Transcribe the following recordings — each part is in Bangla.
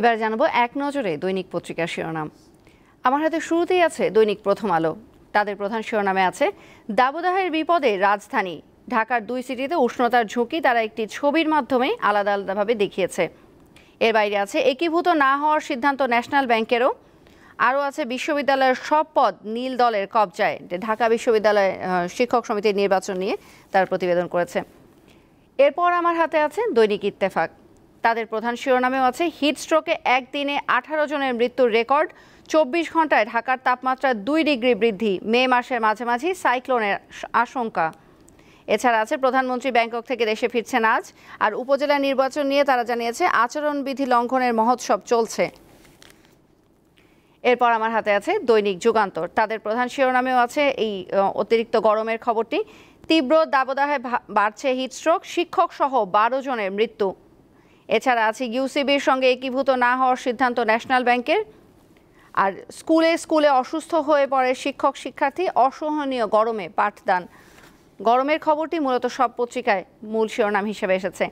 এবার জানাবো এক নজরে দৈনিক পত্রিকার শিরোনাম। আমার হাতে শুরুতেই আছে দৈনিক প্রথম আলো। তাদের প্রধান শিরোনামে আছে দাবদাহের বিপদে রাজধানী, ঢাকার 2 সিটিতে উষ্ণতার ঝুঁকি তারা একটি ছবির মাধ্যমে আলাদা আলাদাভাবে দেখিয়েছে। এর বাইরে আছে একীভূত না হওয়ার সিদ্ধান্ত ন্যাশনাল ব্যাংকেরও। আরও আছে বিশ্ববিদ্যালয়ের সব পদ নীল দলের কবজায়। ঢাকা বিশ্ববিদ্যালয় শিক্ষক সমিতির নির্বাচন নিয়ে তার প্রতিবেদন করেছে। এরপর আমার হাতে আছে দৈনিক ইত্তেফাক। তাদের প্রধান শিরোনামেও আছে হিটস্ট্রোকে একদিনে 18 জনের মৃত্যুর রেকর্ড, 24 ঘন্টায় ঢাকার তাপমাত্রা 2 ডিগ্রি বৃদ্ধি, মে মাসের মাঝামাঝি সাইক্লোনের আশঙ্কা। এছাড়া আছে প্রধানমন্ত্রী ব্যাংকক থেকে দেশে ফিরছেন আজ, আর উপজেলা নির্বাচন নিয়ে তারা জানিয়েছে আচরণবিধি লঙ্ঘনের মহোৎসব চলছে। এরপর আমার হাতে আছে দৈনিক যুগান্তর। তাদের প্রধান শিরোনামেও আছে এই অতিরিক্ত গরমের খবরটি। তীব্র দাবদাহে বাড়ছে হিটস্ট্রোক, শিক্ষক সহ 12 জনের মৃত্যু। এছাড়া আছে ইউসিবির সঙ্গে একীভূত না হওয়ার সিদ্ধান্ত ন্যাশনাল ব্যাংকের। আর স্কুলে স্কুলে অসুস্থ হয়ে পড়ে শিক্ষক শিক্ষার্থী, অসহনীয় গরমে পাঠদান। গরমের খবরটি মূলত সব পত্রিকায় মূল শিরোনাম হিসেবে এসেছে।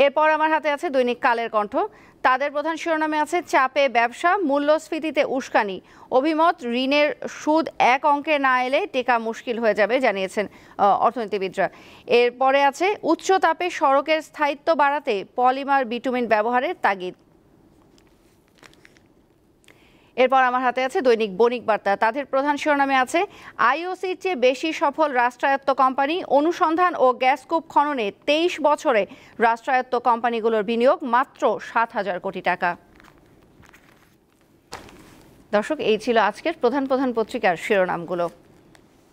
এরপর আমার হাতে আছে দৈনিক কালের কণ্ঠ। তাদের প্রধান শিরোনামে আছে চাপে ব্যবসা, মূল্যস্ফীতিতে উস্কানি, অভিমত ঋণের সুদ এক অঙ্কে না এলে টেকা মুশকিল হয়ে যাবে জানিয়েছেন অর্থনীতিবিদরা। এরপরে আছে উচ্চ তাপে সড়কের স্থায়িত্ব বাড়াতে পলিমার বিটুমিন ব্যবহারের তাগিদ। এরপর আমার হাতে আছে দৈনিক বণিক বার্তা। তাদের প্রধান শিরোনামে আছে আইওসির চেয়ে বেশি সফল রাষ্ট্রায়ত্ত কোম্পানি, অনুসন্ধান ও গ্যাসকূপ খননে 23 বছরে রাষ্ট্রায়ত্ত কোম্পানিগুলোর বিনিয়োগ মাত্র 7,000 কোটি টাকা। দর্শক, এই ছিল আজকের প্রধান প্রধান পত্রিকার শিরোনামগুলো।